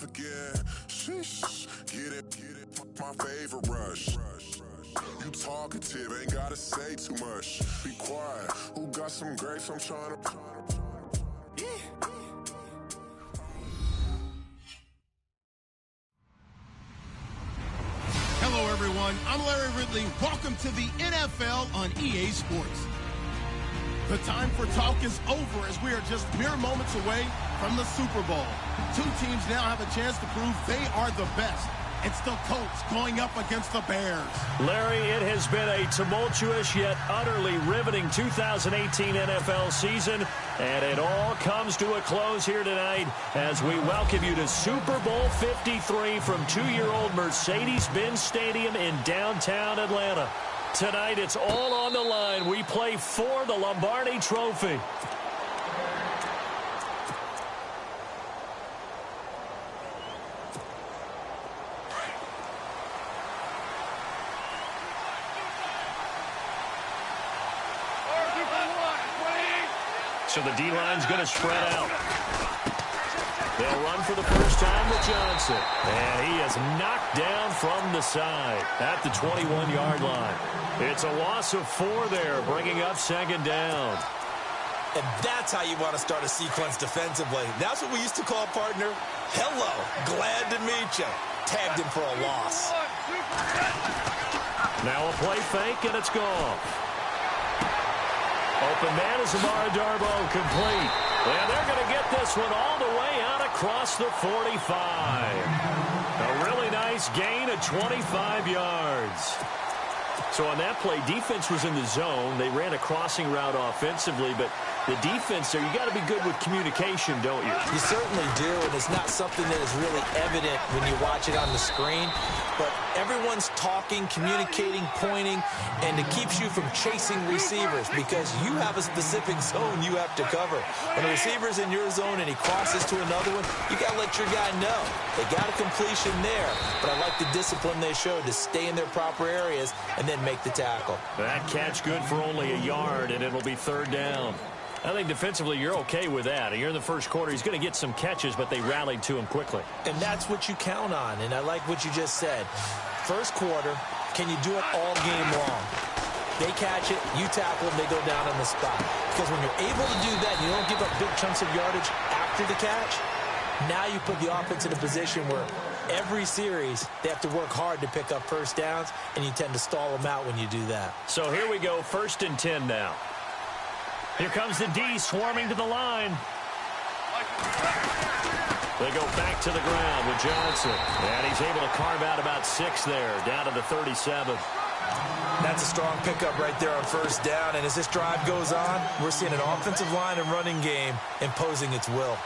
forget. Sheesh, get it, my favorite rush. You talkative, ain't gotta say too much. Be quiet, who got some grapes? I'm trying to. Hello, everyone. I'm Larry Ridley. Welcome to the NFL on EA Sports. The time for talk is over as we are just mere moments away from the Super Bowl. Two teams now have a chance to prove they are the best. It's the Colts going up against the Bears. Larry, it has been a tumultuous yet utterly riveting 2018 NFL season, and it all comes to a close here tonight as we welcome you to Super Bowl 53 from two-year-old Mercedes-Benz Stadium in downtown Atlanta. Tonight, it's all on the line. We play for the Lombardi Trophy. So the D-line's going to spread out. They'll run for the first time with Johnson. And he is knocked down from the side at the 21-yard line. It's a loss of 4 there, bringing up second down. And that's how you want to start a sequence defensively. That's what we used to call, partner, hello, glad to meet you. Tagged him for a loss. Now a play fake, and it's gone. Open man is Amara Darbo, complete. And they're going to get this one all the way out across the 45. A really nice gain of 25 yards. So on that play, defense was in the zone. They ran a crossing route offensively, but the defense there, you got to be good with communication, don't you? You certainly do, and it's not something that is really evident when you watch it on the screen. But everyone's talking, communicating, pointing, and it keeps you from chasing receivers because you have a specific zone you have to cover. When a receiver's in your zone and he crosses to another one, you got to let your guy know. They got a completion there, but I like the discipline they showed to stay in their proper areas and then make the tackle. That catch good for only a yard, and it'll be third down. I think defensively you're okay with that. You're in the first quarter. He's going to get some catches, but they rallied to him quickly. And that's what you count on, and I like what you just said. First quarter, can you do it all game long? They catch it, you tackle them, they go down on the spot. Because when you're able to do that, you don't give up big chunks of yardage after the catch, now you put the offense in a position where every series they have to work hard to pick up first downs, and you tend to stall them out when you do that. So here we go, 1st and 10 now. Here comes the D swarming to the line. They go back to the ground with Johnson. And he's able to carve out about 6 there, down to the 37. That's a strong pickup right there on first down. And as this drive goes on, we're seeing an offensive line and running game imposing its will.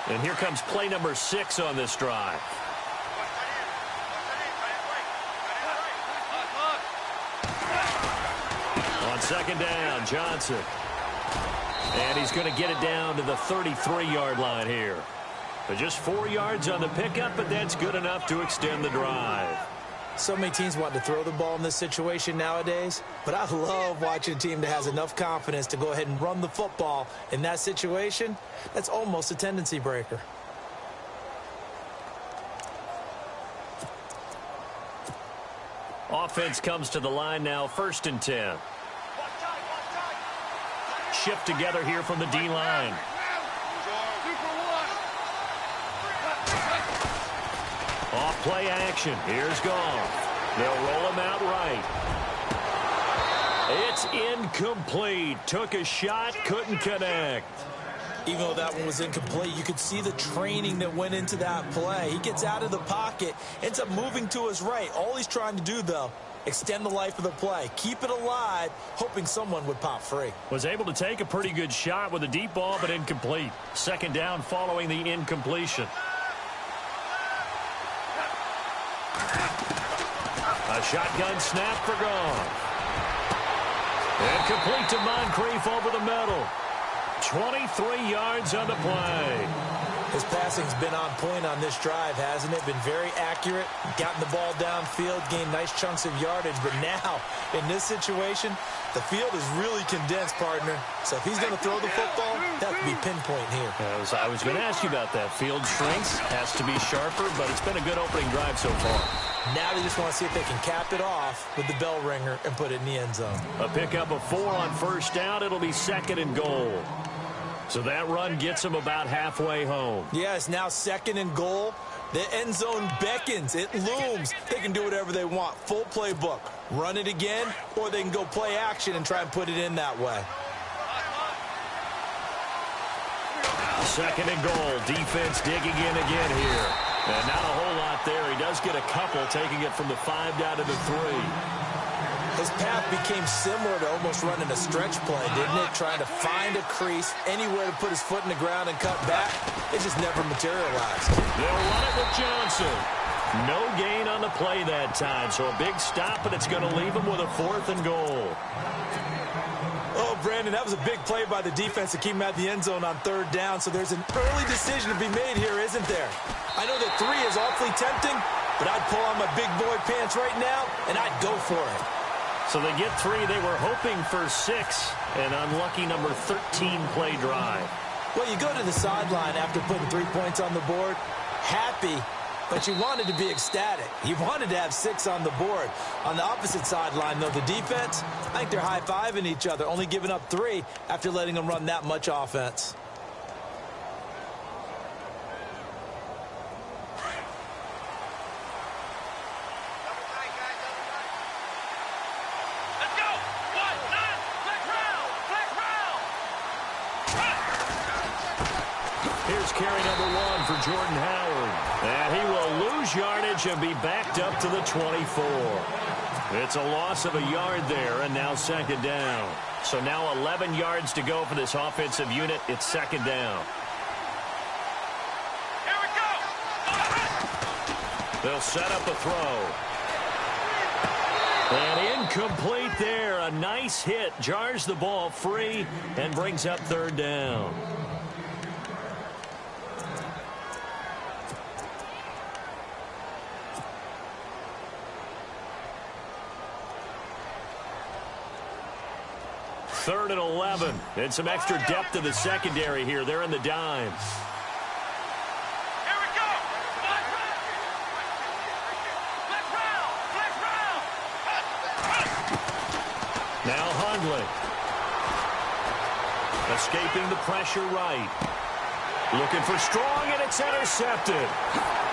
And here comes play number 6 on this drive. On second down, Johnson. And he's going to get it down to the 33-yard line here. But just 4 yards on the pickup, but that's good enough to extend the drive. So many teams want to throw the ball in this situation nowadays, but I love watching a team that has enough confidence to go ahead and run the football in that situation. That's almost a tendency breaker. Offense comes to the line now, 1st and 10. Shift together here from the D-line. Off play action. Here's Goff. They'll roll him out right. It's incomplete. Took a shot, couldn't connect. Even though that one was incomplete, you could see the training that went into that play. He gets out of the pocket, ends up moving to his right. All he's trying to do, though, extend the life of the play. Keep it alive, hoping someone would pop free. Was able to take a pretty good shot with a deep ball, but incomplete. Second down following the incompletion. A shotgun snap for Goff. And complete to Moncrief over the middle. 23 yards on the play. His passing's been on point on this drive, hasn't it? Been very accurate, gotten the ball downfield, gained nice chunks of yardage. But now, in this situation, the field is really condensed, partner. So if he's going to throw the football, that could be pinpoint here. I was going to ask you about that. Field shrinks, has to be sharper, but it's been a good opening drive so far. Now they just want to see if they can cap it off with the bell ringer and put it in the end zone. A pickup of 4 on first down. It'll be 2nd and goal. So that run gets them about halfway home. Yeah, it's now 2nd and goal. The end zone beckons. It looms. They can do whatever they want. Full playbook. Run it again, or they can go play action and try and put it in that way. 2nd and goal. Defense digging in again here. And not a whole lot there. He does get a couple, taking it from the 5 down to the 3. His path became similar to almost running a stretch play, didn't it? Trying to find a crease, anywhere to put his foot in the ground and cut back. It just never materialized. They'll run it with Johnson. No gain on the play that time, so a big stop, and it's going to leave him with a 4th and goal. Oh, Brandon, that was a big play by the defense to keep him at the end zone on 3rd down, so there's an early decision to be made here, isn't there? I know that 3 is awfully tempting, but I'd pull on my big boy pants right now, and I'd go for it. So they get 3. They were hoping for 6. An unlucky number 13 play drive. Well, you go to the sideline after putting 3 points on the board, happy, but you wanted to be ecstatic. You wanted to have 6 on the board. On the opposite sideline, though, the defense, I think they're high-fiving each other, only giving up 3 after letting them run that much offense. Carry number 1 for Jordan Howard. And he will lose yardage and be backed up to the 24. It's a loss of a yard there, and now 2nd down. So now 11 yards to go for this offensive unit. It's 2nd down. Here we go. They'll set up a throw. And incomplete there. A nice hit. Jars the ball free and brings up 3rd down. Third and 11. And some extra depth to the secondary here. They're in the dime. Here we go. Let's round. Now Hundley. Escaping the pressure right. Looking for strong, and it's intercepted.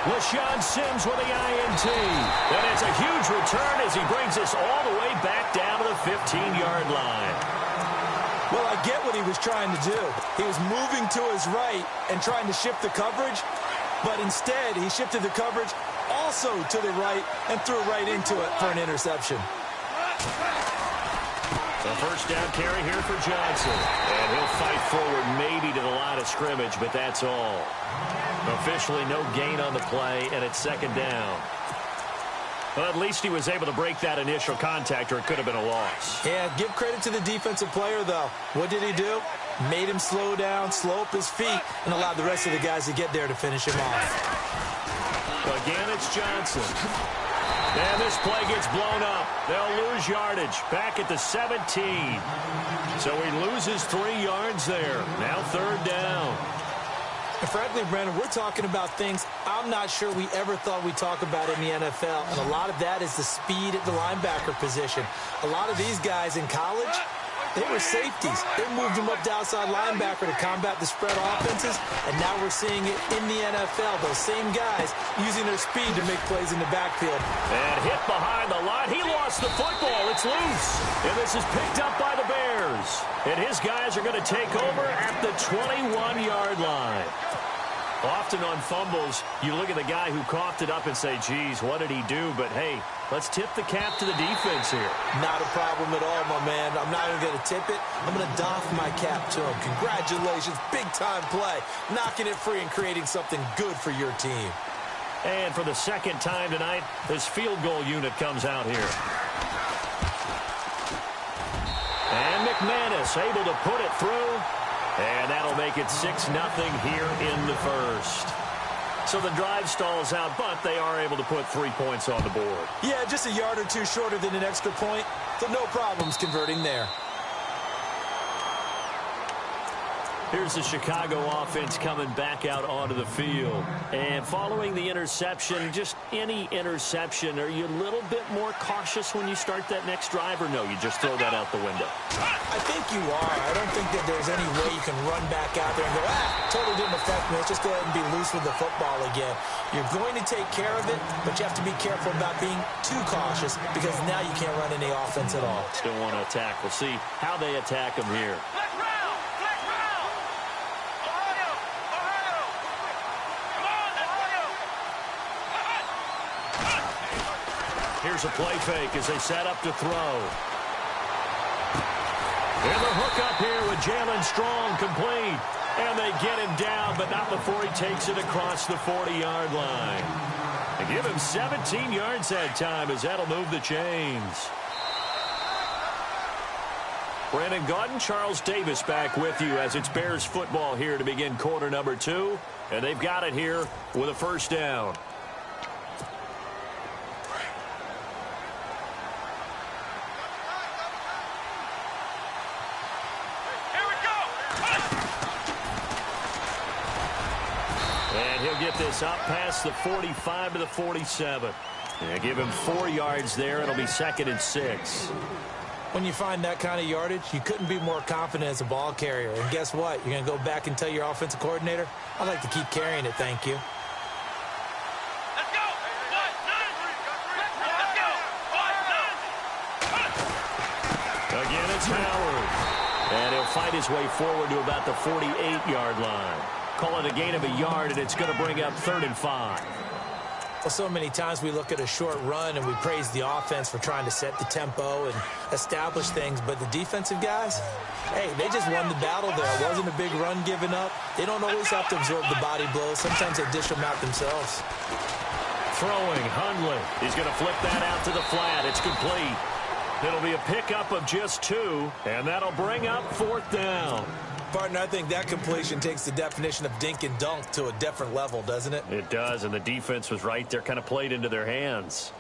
LaShawn Sims with the INT. And it's a huge return as he brings us all the way back down to the 15-yard line. Well, I get what he was trying to do. He was moving to his right and trying to shift the coverage, but instead he shifted the coverage also to the right and threw right into it for an interception. A 1st down carry here for Johnson. And he'll fight forward maybe to the line of scrimmage, but that's all. Officially no gain on the play, and it's 2nd down. Well, at least he was able to break that initial contact, or it could have been a loss. Yeah, give credit to the defensive player, though. What did he do? Made him slow down, slow up his feet, and allowed the rest of the guys to get there to finish him off. Again, it's Johnson. And this play gets blown up. They'll lose yardage back at the 17. So he loses 3 yards there. Now 3rd down. And frankly, Brandon, we're talking about things I'm not sure we ever thought we'd talk about in the NFL. And a lot of that is the speed at the linebacker position. A lot of these guys in college, they were safeties. They moved them up to outside linebacker to combat the spread offenses. And now we're seeing it in the NFL. Those same guys using their speed to make plays in the backfield. And hit behind the line. He lost the football. It's loose. And this is picked up by the Bears. And his guys are going to take over at the 21-yard line. Often on fumbles, you look at the guy who coughed it up and say, geez, what did he do? But, hey, let's tip the cap to the defense here. Not a problem at all, my man. I'm not even going to tip it. I'm going to doff my cap to him. Congratulations. Big-time play. Knocking it free and creating something good for your team. And for the 2nd time tonight, this field goal unit comes out here. And McManus able to put it through. And that'll make it 6-0 here in the first. So the drive stalls out, but they are able to put 3 points on the board. Yeah, just a yard or two shorter than an extra point, so no problems converting there. Here's the Chicago offense coming back out onto the field. And following the interception, just any interception, are you a little bit more cautious when you start that next drive, or no, you just throw that out the window? I think you are. I don't think that there's any way you can run back out there and go, totally didn't affect me. Let's just go ahead and be loose with the football again. You're going to take care of it, but you have to be careful about being too cautious because now you can't run any offense at all. Still want to attack. We'll see how they attack them here. Here's a play fake as they set up to throw. And the hook up here with Jalen Strong complete. And they get him down, but not before he takes it across the 40-yard line. They give him 17 yards that time as that'll move the chains. Brandon Gaudin, Charles Davis back with you as it's Bears football here to begin quarter number 2. And they've got it here with a first down. Get this up past the 45 to the 47. Yeah, give him 4 yards there. It'll be 2nd and 6. When you find that kind of yardage, you couldn't be more confident as a ball carrier. And guess what? You're going to go back and tell your offensive coordinator, I'd like to keep carrying it, thank you. Let's go! Again, it's Howard. And he'll fight his way forward to about the 48-yard line. Call it a gain of a yard, and it's going to bring up 3rd and 5. Well, so many times we look at a short run and we praise the offense for trying to set the tempo and establish things, but the defensive guys, hey, they just won the battle there. It wasn't a big run given up. They don't always have to absorb the body blows. Sometimes they dish them out themselves. Throwing, Hundley. He's going to flip that out to the flat. It's complete. It'll be a pickup of just 2, and that'll bring up 4th down. Partner, I think that completion takes the definition of dink and dunk to a different level, doesn't it? It does, and the defense was right there, kind of played into their hands.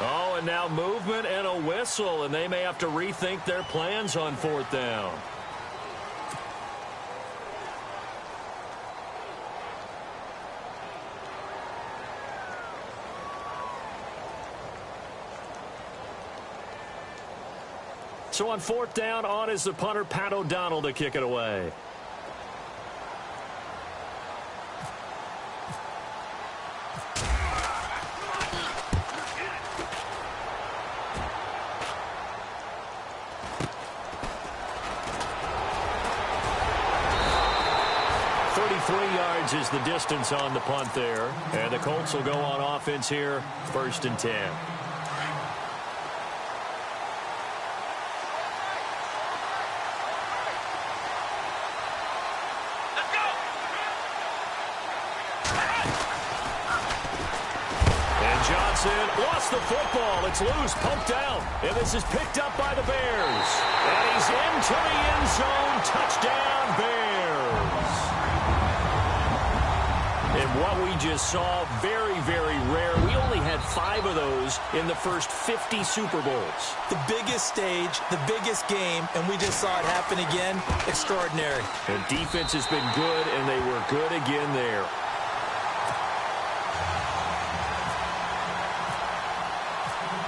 Oh, and now movement and a whistle, and they may have to rethink their plans on 4th down. So on 4th down, on is the punter, Pat O'Donnell, to kick it away. Is the distance on the punt there. And the Colts will go on offense here, 1st and 10. Let's go. And Johnson lost the football. It's loose, poked out. And this is picked up by the Bears. And he's into the end zone. Touchdown, Bears. And what we just saw, very, very rare. We only had 5 of those in the first 50 Super Bowls. The biggest stage, the biggest game, and we just saw it happen again. Extraordinary. The defense has been good, and they were good again there.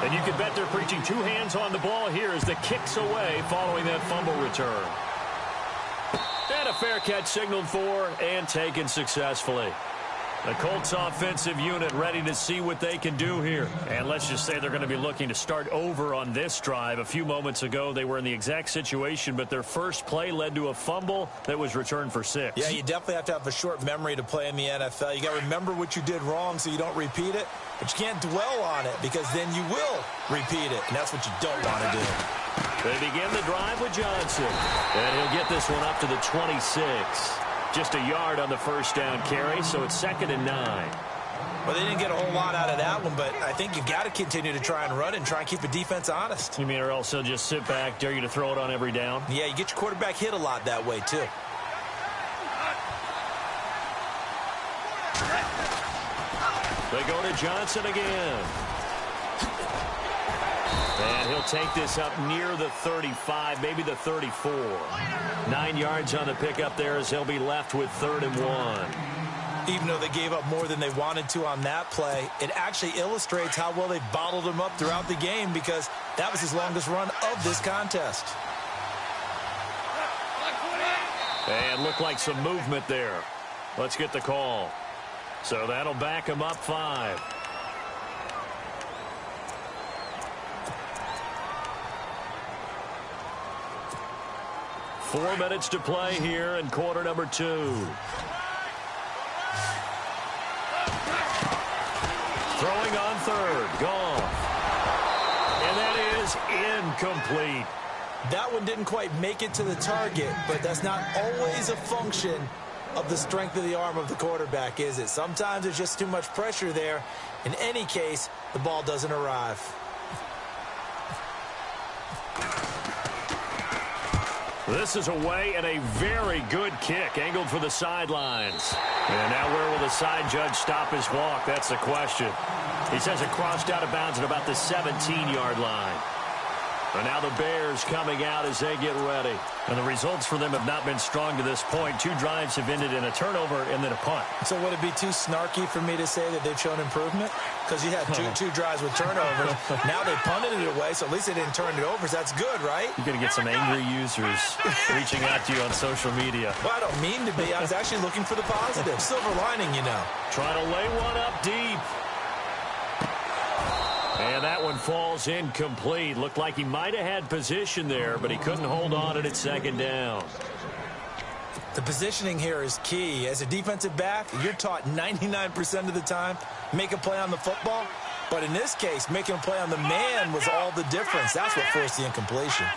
And you can bet they're preaching 2 hands on the ball here as the kick's away following that fumble return. And a fair catch signaled for and taken successfully. The Colts offensive unit ready to see what they can do here. And let's just say they're going to be looking to start over on this drive. A few moments ago, they were in the exact situation, but their first play led to a fumble that was returned for 6. Yeah, you definitely have to have a short memory to play in the NFL. You got to remember what you did wrong so you don't repeat it, but you can't dwell on it because then you will repeat it, and that's what you don't want to do. They begin the drive with Johnson, and he'll get this one up to the 26. Just a yard on the first down carry, so it's 2nd and 9. Well, they didn't get a whole lot out of that one, but I think you've got to continue to try and run and try and keep the defense honest. You mean, or else they'll just sit back, dare you to throw it on every down? Yeah, you get your quarterback hit a lot that way, too. They go to Johnson again. And he'll take this up near the 35, maybe the 34. 9 yards on the pickup there as he'll be left with 3rd and 1. Even though they gave up more than they wanted to on that play, it actually illustrates how well they bottled him up throughout the game because that was his longest run of this contest. And looked like some movement there. Let's get the call. So that'll back him up 5. Four minutes to play here in quarter number 2. Throwing on 3rd. Gone. And that is incomplete. That one didn't quite make it to the target, but that's not always a function of the strength of the arm of the quarterback, is it? Sometimes there's just too much pressure there. In any case, the ball doesn't arrive. This is away and a very good kick, angled for the sidelines. And now where will the side judge stop his walk? That's the question. He says it crossed out of bounds at about the 17-yard line. And now the Bears coming out as they get ready. And the results for them have not been strong to this point. 2 drives have ended in a turnover and then a punt. So would it be too snarky for me to say that they've shown improvement? Because you had two drives with turnovers. Now they punted it away, so at least they didn't turn it over. So that's good, right? You're going to get some angry users reaching out to you on social media. Well, I don't mean to be. I was actually looking for the positive. Silver lining, you know. Trying to lay one up deep. And that one falls incomplete. Looked like he might have had position there, but he couldn't hold on at 2nd down. The positioning here is key. As a defensive back, you're taught 99% of the time, make a play on the football. But in this case, making a play on the man was all the difference. That's what forced the incompletion.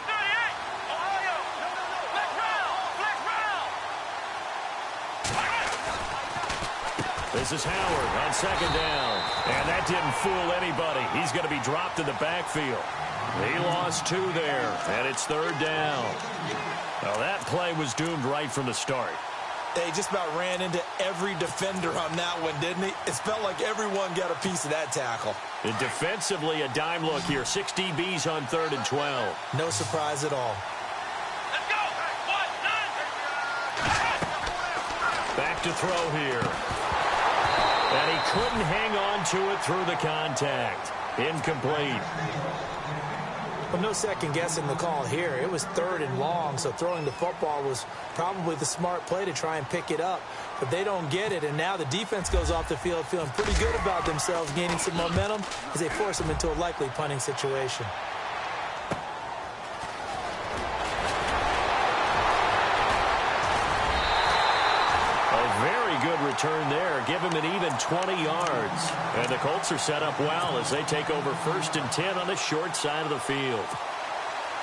This is Howard on 2nd down. And that didn't fool anybody. He's going to be dropped in the backfield. He lost 2 there, and it's 3rd down. Well, that play was doomed right from the start. They just about ran into every defender on that one, didn't he? It felt like everyone got a piece of that tackle. And defensively, a dime look here. 6 DBs on 3rd and 12. No surprise at all. Let's go. Back to throw here. And he couldn't hang on to it through the contact. Incomplete. Well, no second guessing the call here. It was 3rd and long, so throwing the football was probably the smart play to try and pick it up. But they don't get it, and now the defense goes off the field feeling pretty good about themselves, gaining some momentum as they force them into a likely punting situation. Good return there. Give him an even 20 yards. And the Colts are set up well as they take over 1st and 10 on the short side of the field.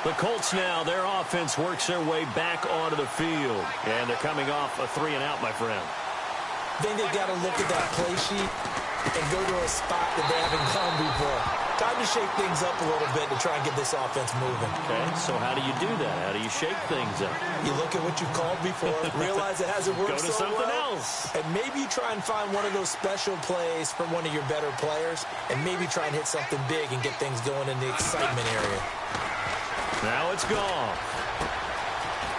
The Colts now, their offense works their way back onto the field. And they're coming off a 3-and-out, my friend. I think they've got to look at that play sheet and go to a spot that they haven't gone before. Time to shake things up a little bit to try and get this offense moving. Okay, so how do you do that? How do you shake things up? You look at what you've called before, realize it hasn't worked so well. Go to something else. And maybe you try and find one of those special plays from one of your better players, and maybe try and hit something big and get things going in the excitement area. Now it's gone.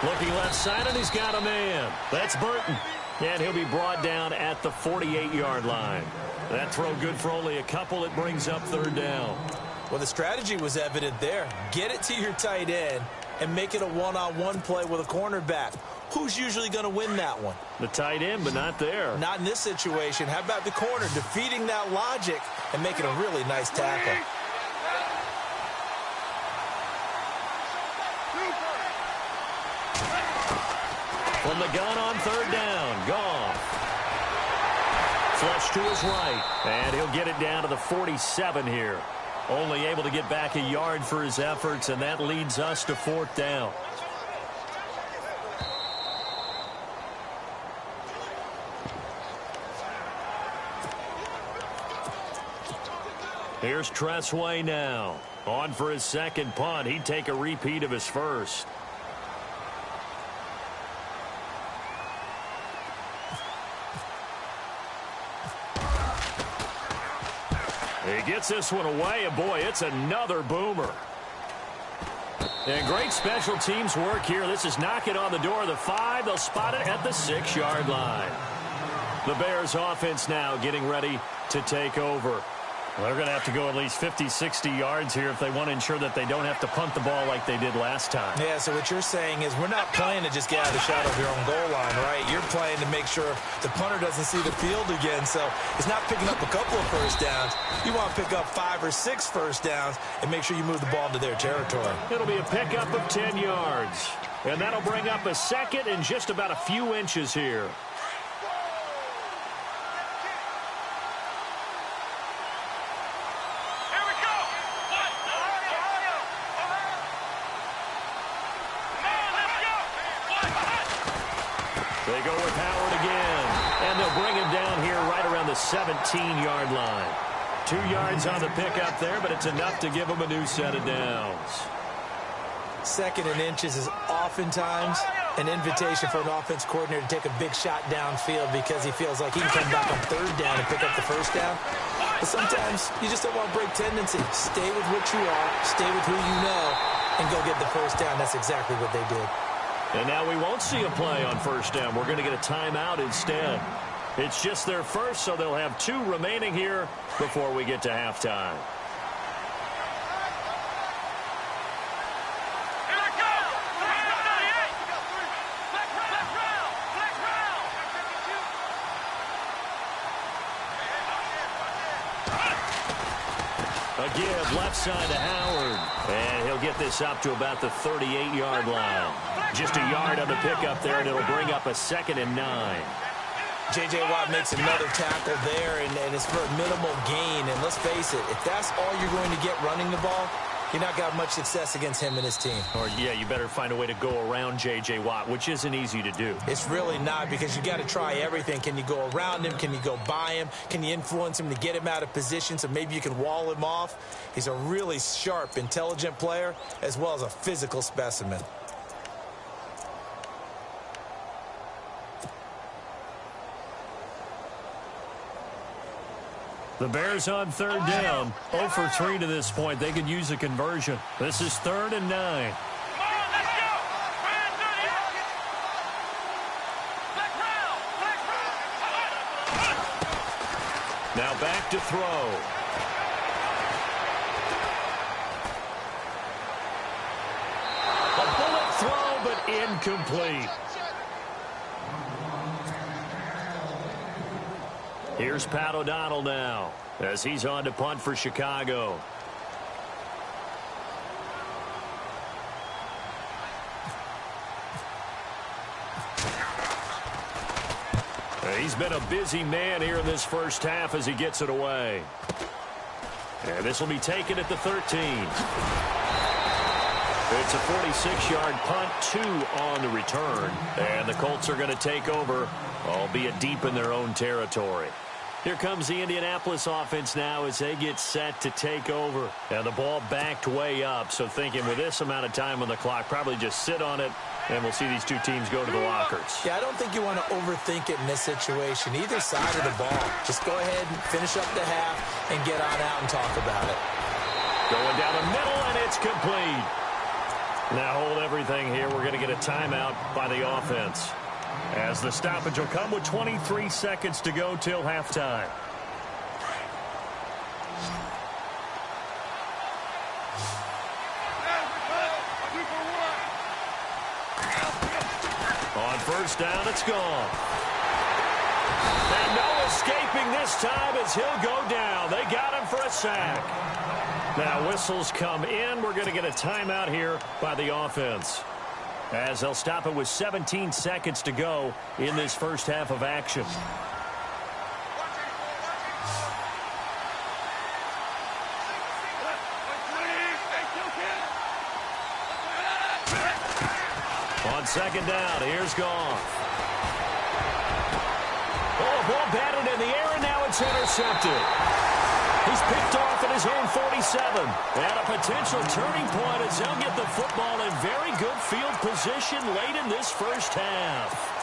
Looking left side, and he's got a man. That's Burton. And he'll be brought down at the 48-yard line. That throw good for only a couple. It brings up 3rd down. Well, the strategy was evident there. Get it to your tight end and make it a one-on-one play with a cornerback. Who's usually going to win that one? The tight end, but not there. Not in this situation. How about the corner defeating that logic and making a really nice tackle? From the gun on 3rd down. Gone. Flush to his right. And he'll get it down to the 47 here. Only able to get back a yard for his efforts, and that leads us to 4th down. Here's Tressway now. On for his 2nd punt. He'd take a repeat of his 1st. He gets this one away, and boy, it's another boomer. And great special teams work here. This is knocking on the door of the 5. They'll spot it at the 6-yard line. The Bears offense now getting ready to take over. Well, they're going to have to go at least 50, 60 yards here if they want to ensure that they don't have to punt the ball like they did last time. Yeah, so what you're saying is we're not playing to just get out of the shadow of your own goal line, right? You're playing to make sure the punter doesn't see the field again. So it's not picking up a couple of 1st downs. You want to pick up 5 or 6 1st downs and make sure you move the ball into their territory. It'll be a pickup of 10 yards. And that'll bring up a 2nd and just about a few inches here. They go with Howard again, and they'll bring him down here right around the 17-yard line. 2 yards on the pickup there, but it's enough to give him a new set of downs. 2nd and inches is oftentimes an invitation for an offense coordinator to take a big shot downfield because he feels like he can come back on 3rd down and pick up the 1st down. But sometimes you just don't want to break tendency. Stay with what you are, stay with who you know, and go get the 1st down. That's exactly what they did. And now we won't see a play on 1st down. We're going to get a timeout instead. It's just their 1st, so they'll have 2 remaining here before we get to halftime. A give left side to Howard. And he'll get this up to about the 38-yard line. Just a yard on the pickup there, and it'll bring up a 2nd and 9. J.J. Watt makes another tackle there, and it's for a minimal gain. And let's face it, if that's all you're going to get running the ball, you're not got much success against him and his team. Or, yeah, you better find a way to go around J.J. Watt, which isn't easy to do. It's really not, because you got to try everything. Can you go around him? Can you go by him? Can you influence him to get him out of position so maybe you can wall him off? He's a really sharp, intelligent player, as well as a physical specimen. The Bears on 3rd down. 0 for 3 to this point. They could use a conversion. This is 3rd and 9. Now back to throw. incomplete. Here's Pat O'Donnell now as he's on to punt for Chicago. He's been a busy man here in this first half as he gets it away. And this will be taken at the 13. It's a 46-yard punt, 2 on the return. And the Colts are going to take over, albeit deep in their own territory. Here comes the Indianapolis offense now as they get set to take over. And the ball backed way up, so thinking with this amount of time on the clock, probably just sit on it, and we'll see these two teams go to the lockers. Yeah, I don't think you want to overthink it in this situation, either side of the ball. Just go ahead and finish up the half and get on out and talk about it. Going down the middle, and it's complete. Now hold everything here. We're going to get a timeout by the offense, as the stoppage will come with 23 seconds to go till halftime. On first down, it's gone. And no escaping this time as he'll go down. They got him for a sack. Now whistles come in. We're going to get a timeout here by the offense, as they'll stop it with 17 seconds to go in this first half of action. On second down, here's Goff. Oh, ball batted in the air, and now it's intercepted. He's picked off at his own 47. And a potential turning point as they'll get the football in very good field position late in this first half.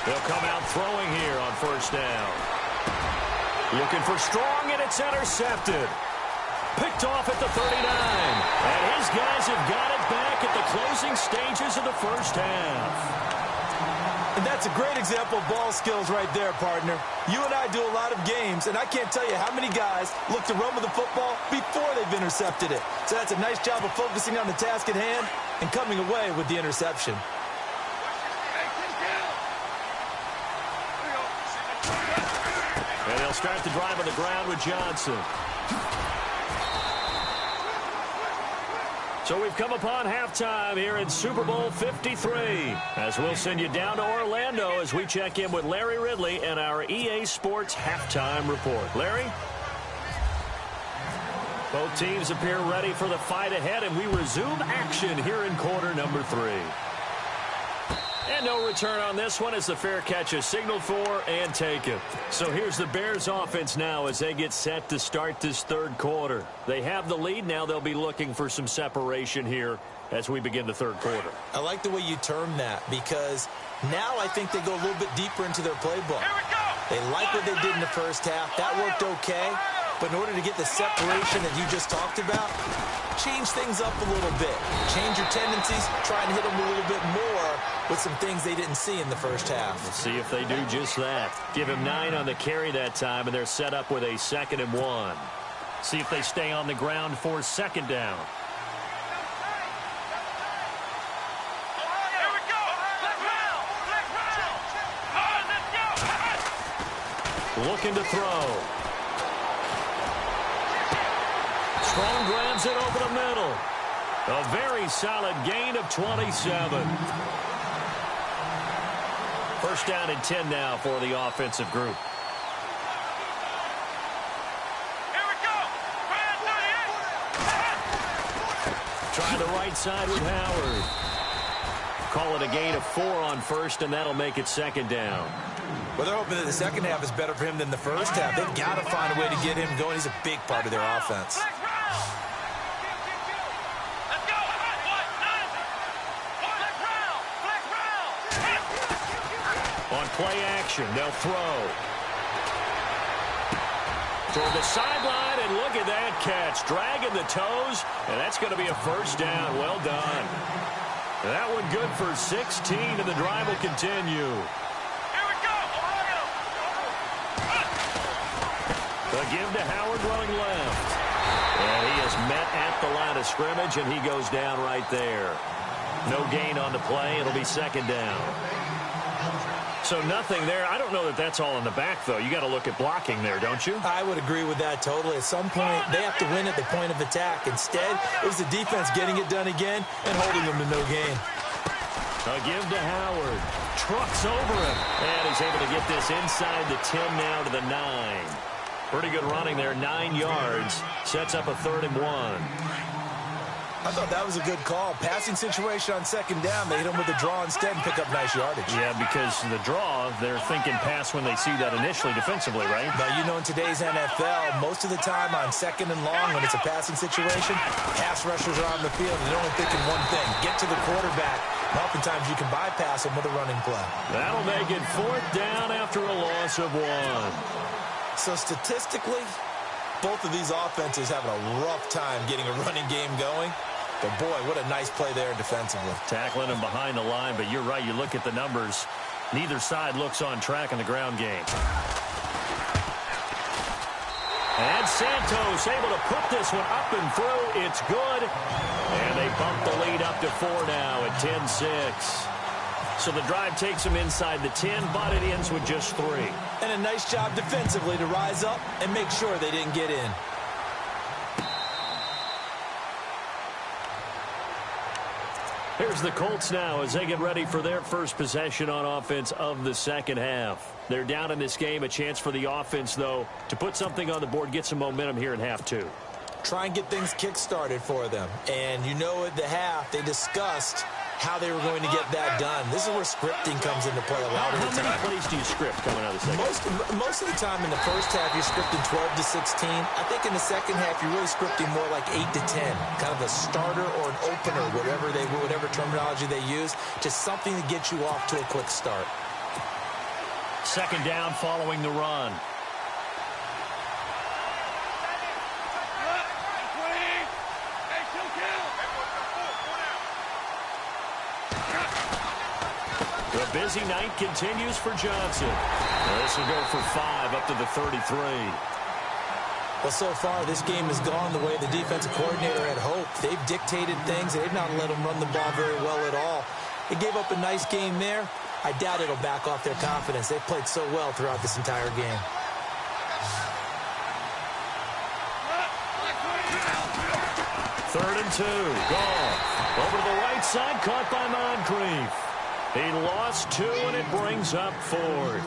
They'll come out throwing here on first down. Looking for strong, and it's intercepted. Picked off at the 39. And his guys have got it back at the closing stages of the first half. And that's a great example of ball skills right there, partner. You and I do a lot of games, and I can't tell you how many guys look to run with the football before they've intercepted it. So that's a nice job of focusing on the task at hand and coming away with the interception. And they'll start the drive on the ground with Johnson. So we've come upon halftime here in Super Bowl 53. As we'll send you down to Orlando as we check in with Larry Ridley and our EA Sports halftime report. Larry? Both teams appear ready for the fight ahead, and we resume action here in quarter number 3. And no return on this one as the fair catch is signaled for and taken. So here's the Bears offense now as they get set to start this third quarter. They have the lead. Now they'll be looking for some separation here as we begin the third quarter. I like the way you term that, because now I think they go a little bit deeper into their playbook. They like what they did in the first half. That worked okay. But in order to get the separation that you just talked about, change things up a little bit. Change your tendencies, try and hit them a little bit more with some things they didn't see in the first half. Let's see if they do just that. Give him 9 on the carry that time, and they're set up with a 2nd and 1. See if they stay on the ground for second down. Looking to throw. Strong grabs it over the middle. A very solid gain of 27. First down and 10 now for the offensive group. Here we go. Trying the right side with Howard. Call it a gain of 4 on first, and that'll make it second down. Well, they're hoping that the second half is better for him than the first half. They've got to find a way to get him going. He's a big part of their offense. play action. They'll throw. Toward the sideline, and look at that catch. Dragging the toes, and that's going to be a first down. Well done. That one good for 16, and the drive will continue. Here we go. The give to Howard running left. And he is met at the line of scrimmage, and he goes down right there. No gain on the play. It'll be second down. So nothing there. I don't know that that's all in the back, though. You got to look at blocking there, don't you? I would agree with that totally. At some point, they have to win at the point of attack. Instead, it was the defense getting it done again and holding them to no gain. A give to Howard. Trucks over him. And he's able to get this inside the 10 now to the 9. Pretty good running there. 9 yards. Sets up a 3rd and 1. I thought that was a good call. Passing situation on second down. They hit him with a draw instead and pick up nice yardage. Yeah, because the draw, they're thinking pass when they see that initially defensively, right? But you know, in today's NFL, most of the time on second and long, when it's a passing situation, pass rushers are on the field, and they're only thinking one thing, get to the quarterback. And oftentimes you can bypass them with a running play. That'll make it 4th down after a loss of 1. So statistically, both of these offenses having a rough time getting a running game going. But, boy, what a nice play there defensively. Tackling him behind the line, but you're right. You look at the numbers. Neither side looks on track in the ground game. And Santos able to put this one up and through. It's good. And they bump the lead up to 4 now at 10-6. So the drive takes them inside the 10, but it ends with just 3. And a nice job defensively to rise up and make sure they didn't get in. Here's the Colts now as they get ready for their first possession on offense of the second half. They're down in this game. A chance for the offense, though, to put something on the board, get some momentum here in half 2. Try and get things kick-started for them. And you know at the half, they discussed how they were going to get that done. This is where scripting comes into play a lot of the time. How many plays do you script coming out of the second? Most of the time in the first half, you're scripting 12 to 16. I think in the second half, you're really scripting more like 8 to 10. Kind of a starter or an opener, whatever terminology they use. Just something to get you off to a quick start. Second down following the run. The busy night continues for Johnson. This will go for 5 up to the 33. Well, so far, this game has gone the way the defensive coordinator had hoped. They've dictated things. They've not let them run the ball very well at all. They gave up a nice game there. I doubt it'll back off their confidence. They've played so well throughout this entire game. Third and 2. Goff over to the right side, caught by Moncrief. He lost 2, and it brings up 4th.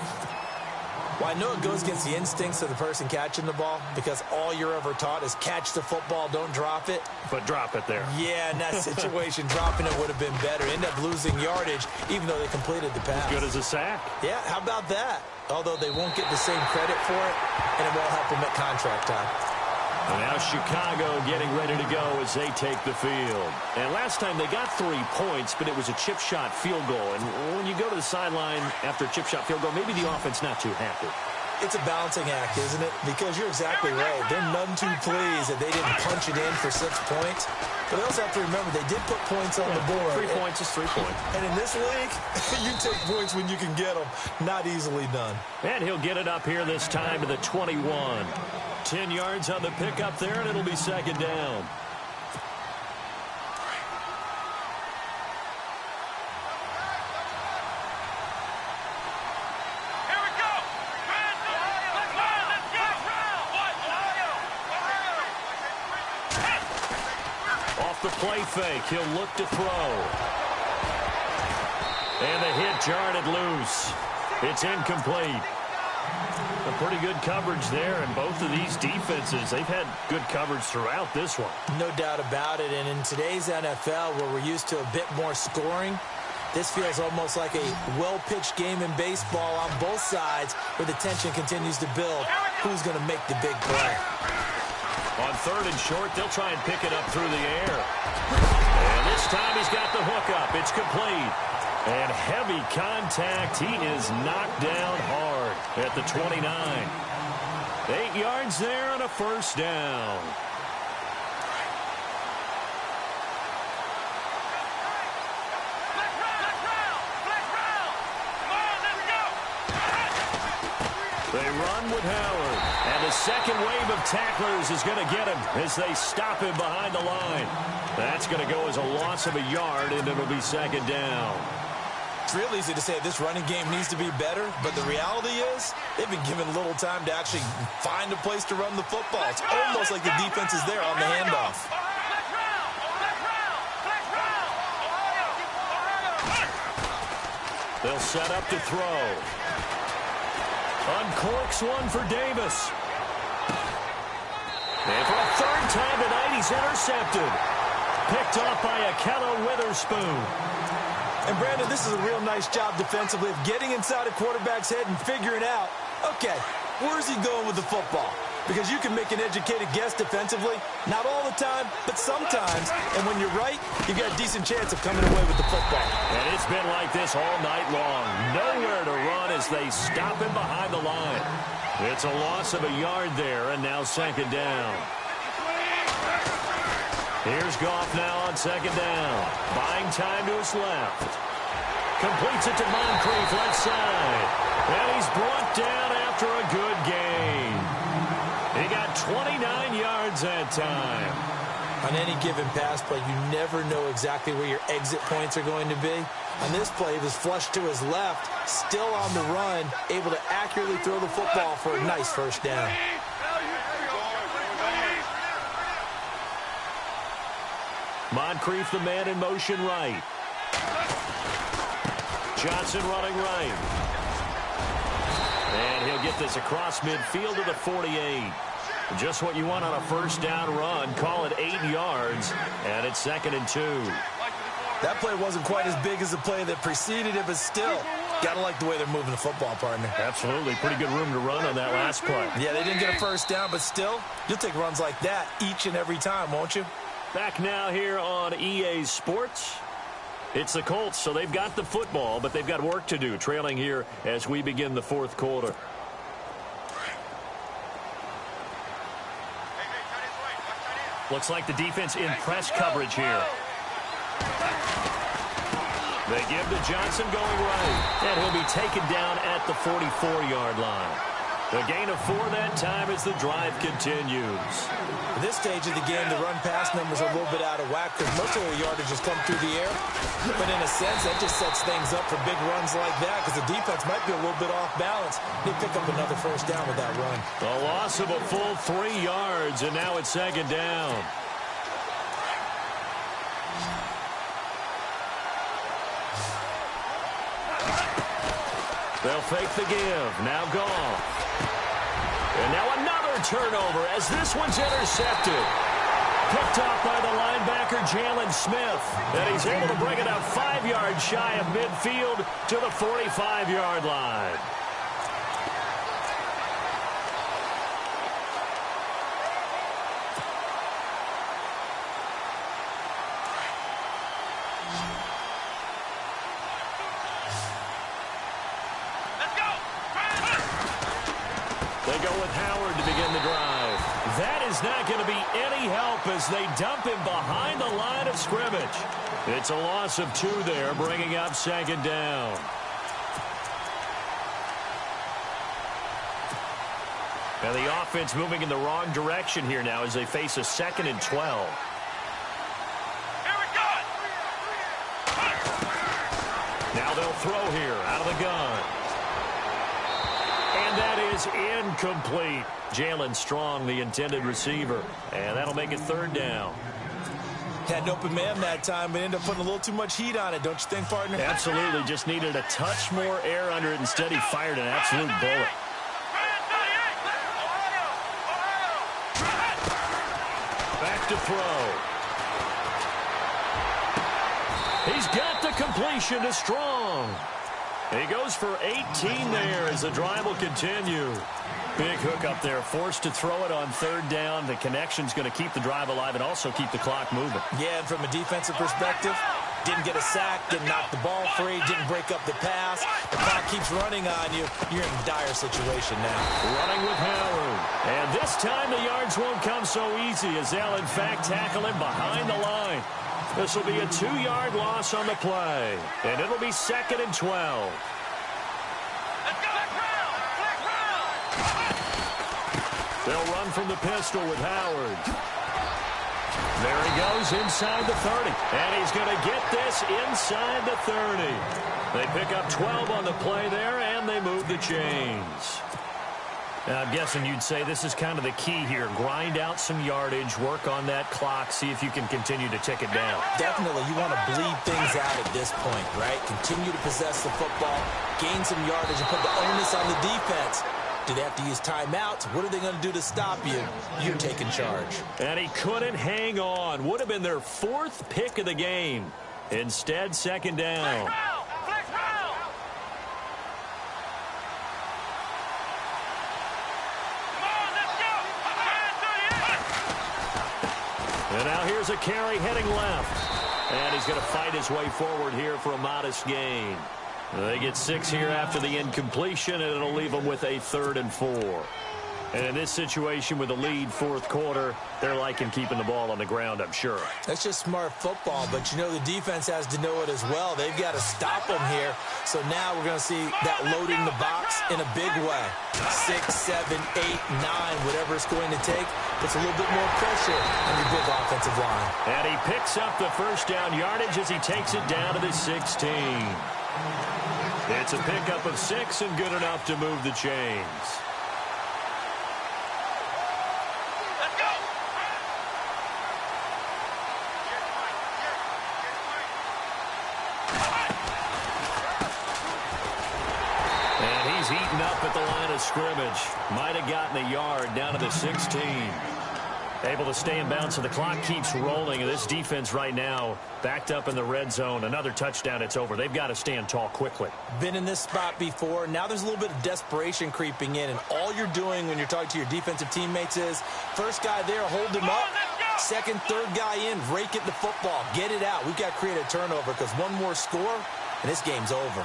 Well, I know it goes against the instincts of the person catching the ball because all you're ever taught is catch the football, don't drop it. But drop it there. Yeah, in that situation, dropping it would have been better. End up losing yardage, even though they completed the pass. As good as a sack. Yeah, how about that? Although they won't get the same credit for it, and it won't help them at contract time. And now Chicago getting ready to go as they take the field. And last time they got 3 points, but it was a chip shot field goal. And when you go to the sideline after a chip shot field goal, maybe the offense not too happy. It's a balancing act, isn't it? Because you're exactly right. They're none too pleased that they didn't punch it in for 6 points. But they also have to remember they did put points on the board. 3 points is 3 points. And in this league, you take points when you can get them. Not easily done. And he'll get it up here this time to the 21. 10 yards on the pickup there, and it'll be second down. Here we go. Off the play fake, he'll look to throw. And the hit jarred loose. It's incomplete. A pretty good coverage there, and both of these defenses, they've had good coverage throughout this one. No doubt about it, and in today's NFL, where we're used to a bit more scoring, this feels almost like a well-pitched game in baseball on both sides, where the tension continues to build. Who's going to make the big play? On 3rd and short, they'll try and pick it up through the air. And this time he's got the hook up. It's complete. And heavy contact. He is knocked down hard at the 29. 8 yards there on a first down. They run with Howard. And the second wave of tacklers is going to get him as they stop him behind the line. That's going to go as a loss of a yard, and it'll be second down. It's real easy to say this running game needs to be better, but the reality is they've been given little time to actually find a place to run the football. It's almost like the defense is there on the handoff. They'll set up to throw. Uncorks one for Davis. And for a third time tonight, he's intercepted. Picked off by Akello Witherspoon. And, Brandon, this is a real nice job defensively of getting inside a quarterback's head and figuring out, okay, where's he going with the football? Because you can make an educated guess defensively, not all the time, but sometimes. And when you're right, you've got a decent chance of coming away with the football. And it's been like this all night long. Nowhere to run as they stop him behind the line. It's a loss of a yard there, and now second down. Here's Goff now on second down. Buying time to his left. Completes it to Moncrief left side. And he's brought down after a good gain. He got 29 yards that time. On any given pass play, you never know exactly where your exit points are going to be. On this play, he was flushed to his left, still on the run, able to accurately throw the football for a nice first down. Moncrief, the man in motion right. Johnson running right. And he'll get this across midfield to the 48. Just what you want on a first down run. Call it 8 yards, and it's 2nd and 2. That play wasn't quite as big as the play that preceded it, but still, got to like the way they're moving the football, partner. Absolutely. Pretty good room to run on that last play. Yeah, they didn't get a first down, but still, you'll take runs like that each and every time, won't you? Back now here on EA Sports. It's the Colts, so they've got the football, but they've got work to do, trailing here as we begin the fourth quarter. Looks like the defense in press coverage here. They give to Johnson going right, and he'll be taken down at the 44-yard line. The gain of 4 that time as the drive continues. At this stage of the game, the run-pass numbers are a little bit out of whack because most of the yardage has come through the air. But in a sense, that just sets things up for big runs like that because the defense might be a little bit off balance. They pick up another first down with that run. A loss of a full 3 yards, and now it's second down. They'll fake the give. Now Goff. And now another turnover as this one's intercepted. Picked off by the linebacker, Jalen Smith. And he's able to bring it out 5 yards shy of midfield to the 45-yard line. They go with Howard to begin the drive. That is not going to be any help as they dump him behind the line of scrimmage. It's a loss of 2 there, bringing up second down. Now the offense moving in the wrong direction here now as they face a 2nd and 12. Here we go. Now they'll throw here out of the gun. And that is incomplete. Jalen Strong, the intended receiver. And that'll make it 3rd down. Had an open man that time, but ended up putting a little too much heat on it, don't you think, partner? Absolutely. Just needed a touch more air under it. Instead, he fired an absolute bullet. Back to throw. He's got the completion to Strong. He goes for 18 there as the drive will continue. Big hook up there, forced to throw it on 3rd down. The connection's going to keep the drive alive and also keep the clock moving. Yeah, and from a defensive perspective, Didn't get a sack, didn't knock the ball free, didn't break up the pass. The clock keeps running on you. You're in a dire situation now. Running with Howard. And this time the yards won't come so easy as they'll, in fact, tackle him behind the line. This will be a 2-yard loss on the play. And it'll be 2nd and 12. They'll run from the pistol with Howard. There he goes inside the 30. And he's going to get this inside the 30. They pick up 12 on the play there, and they move the chains. Now, I'm guessing you'd say this is kind of the key here. Grind out some yardage, work on that clock, see if you can continue to tick it down. Definitely, you want to bleed things out at this point, right? Continue to possess the football, gain some yardage, and put the onus on the defense. Do they have to use timeouts? What are they going to do to stop you? You're taking charge. And he couldn't hang on. Would have been their 4th pick of the game. Instead, 2nd down. And now here's a carry heading left. And he's going to fight his way forward here for a modest gain. They get 6 here after the incompletion, and it'll leave them with a 3rd and 4. And in this situation with a lead 4th quarter, they're liking keeping the ball on the ground, I'm sure. That's just smart football, but you know the defense has to know it as well. They've got to stop them here. So now we're going to see that loading the box in a big way. 6, 7, 8, 9, whatever it's going to take. Puts a little bit more pressure on your big offensive line. And he picks up the 1st down yardage as he takes it down to the 16. It's a pickup of 6 and good enough to move the chains. Let's go. And he's eaten up at the line of scrimmage. Might have gotten a yard down to the 16. Able to stay in bounds, so the clock keeps rolling. And this defense right now backed up in the red zone. Another touchdown, it's over. They've got to stand tall quickly. Been in this spot before. Now there's a little bit of desperation creeping in. And all you're doing when you're talking to your defensive teammates is, first guy there, hold him up. Second, third guy in, rake it the football. Get it out. We've got to create a turnover because one more score, and this game's over.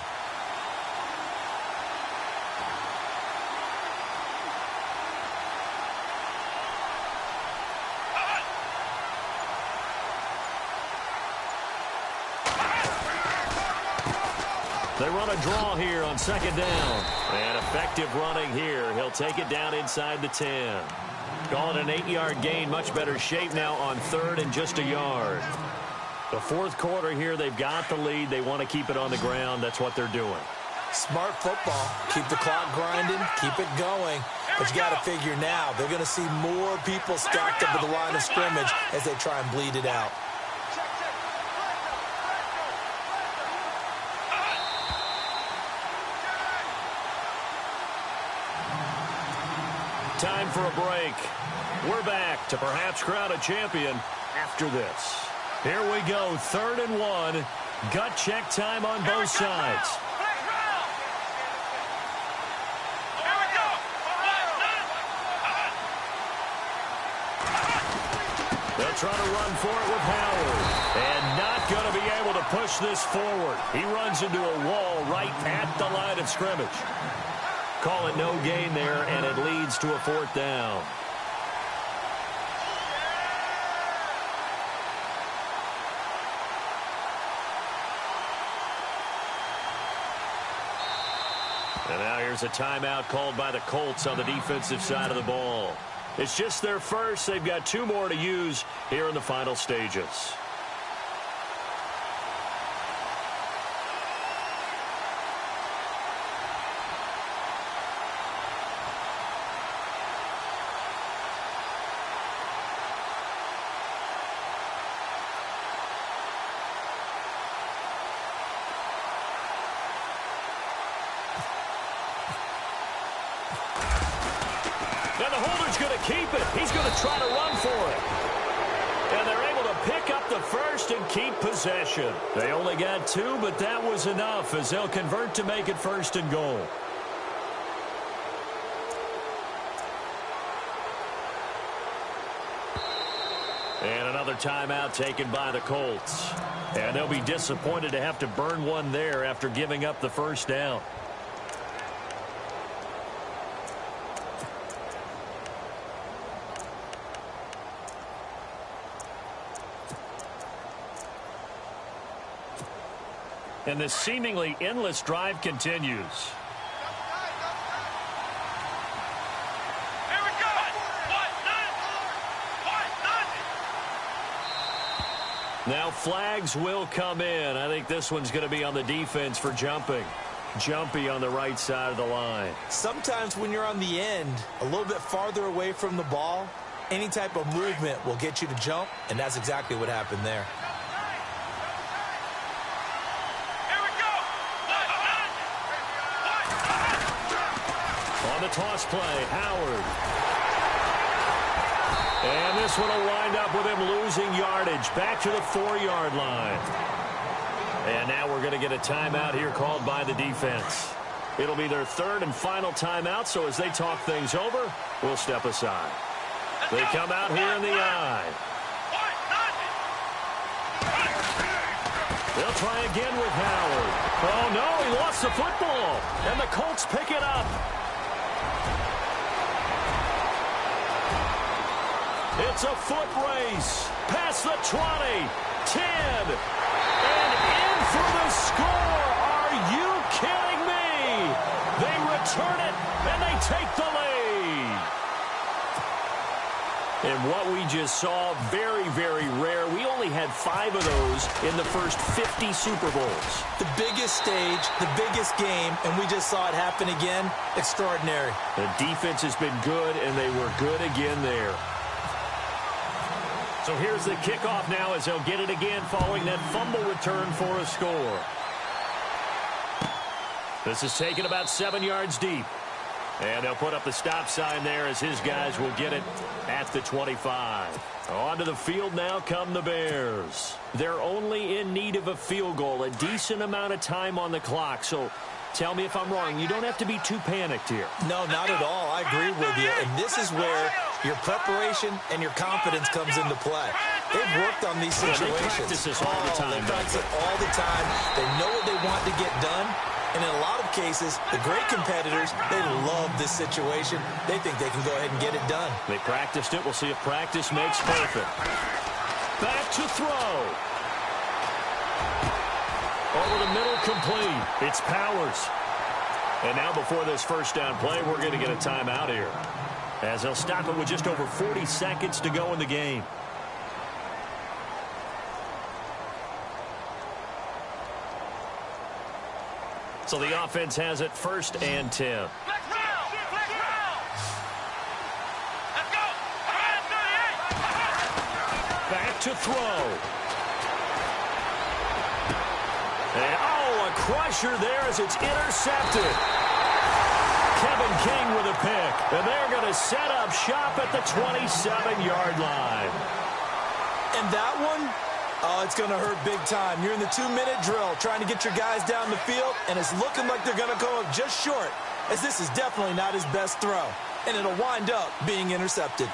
They run a draw here on 2nd down. And effective running here. He'll take it down inside the 10. Call it an 8-yard gain. Much better shape now on 3rd and just a yard. The 4th quarter here, they've got the lead. They want to keep it on the ground. That's what they're doing. Smart football. Keep the clock grinding. Keep it going. But you got to figure now, they're going to see more people stacked up at the line of scrimmage as they try and bleed it out. Time for a break. We're back to perhaps crown a champion after this. Here we go, 3rd and 1. Gut check time on both sides. They'll try to run for it with Howard. And not going to be able to push this forward. He runs into a wall right at the line of scrimmage. Call it no gain there, and it leads to a 4th down. And now here's a timeout called by the Colts on the defensive side of the ball. It's just their first. They've got 2 more to use here in the final stages. And the holder's going to keep it. He's going to try to run for it. And they're able to pick up the 1st and keep possession. They only got 2, but that was enough as they'll convert to make it 1st and goal. And another another timeout taken by the Colts. And they'll be disappointed to have to burn one there after giving up the first down. And the seemingly endless drive continues. Now flags will come in. I think this one's going to be on the defense for jumping. Jumpy on the right side of the line. Sometimes when you're on the end, a little bit farther away from the ball, any type of movement will get you to jump, and that's exactly what happened there. On the toss play, Howard. And this one will wind up with him losing yardage back to the 4-yard line. And now we're going to get a timeout here called by the defense. It'll be their third and final timeout, so as they talk things over, we'll step aside. They come out here in the eye. They'll try again with Howard. Oh, no, he lost the football. And the Colts pick it up. It's a foot race. Past the 20, 10, and in for the score. Are you kidding me? They return it, and they take the lead. And what we just saw, very, very rare. We only had 5 of those in the first 50 Super Bowls. The biggest stage, the biggest game, and we just saw it happen again. Extraordinary. The defense has been good, and they were good again there. So here's the kickoff now as they'll get it again following that fumble return for a score. This is taken about 7 yards deep. And they'll put up the stop sign there as his guys will get it at the 25. Onto the field now come the Bears. They're only in need of a field goal, a decent amount of time on the clock. So tell me if I'm wrong. You don't have to be too panicked here. No, not at all. I agree with you. And this is where your preparation and your confidence comes into play. They've worked on these situations. They practice this all the time. They practice it all the time. They know what they want to get done. And in a lot of cases, the great competitors, they love this situation. They think they can go ahead and get it done. They practiced it. We'll see if practice makes perfect. Back to throw. Over the middle, complete. It's Powers. And now before this first down play, we're going to get a timeout here, as they'll stop it with just over 40 seconds to go in the game. So the offense has it 1st and 10. Back to throw. And, oh, a crusher there as it's intercepted. Kevin King with a pick. And they're going to set up shop at the 27-yard line. And that one, oh, it's going to hurt big time. You're in the 2-minute drill trying to get your guys down the field, and it's looking like they're going to go up just short, as this is definitely not his best throw. And it'll wind up being intercepted.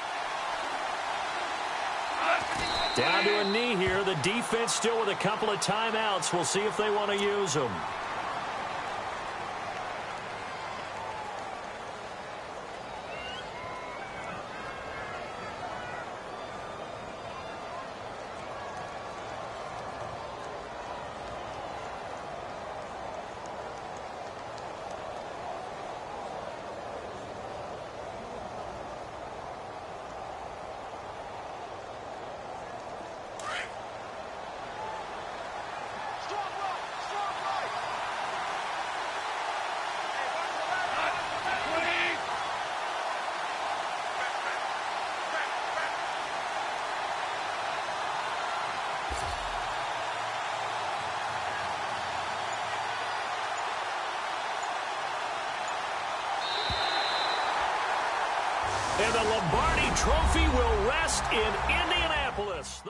Down to a knee here. The defense still with a couple of timeouts. We'll see if they want to use them. And the Lombardi Trophy will rest in Indianapolis.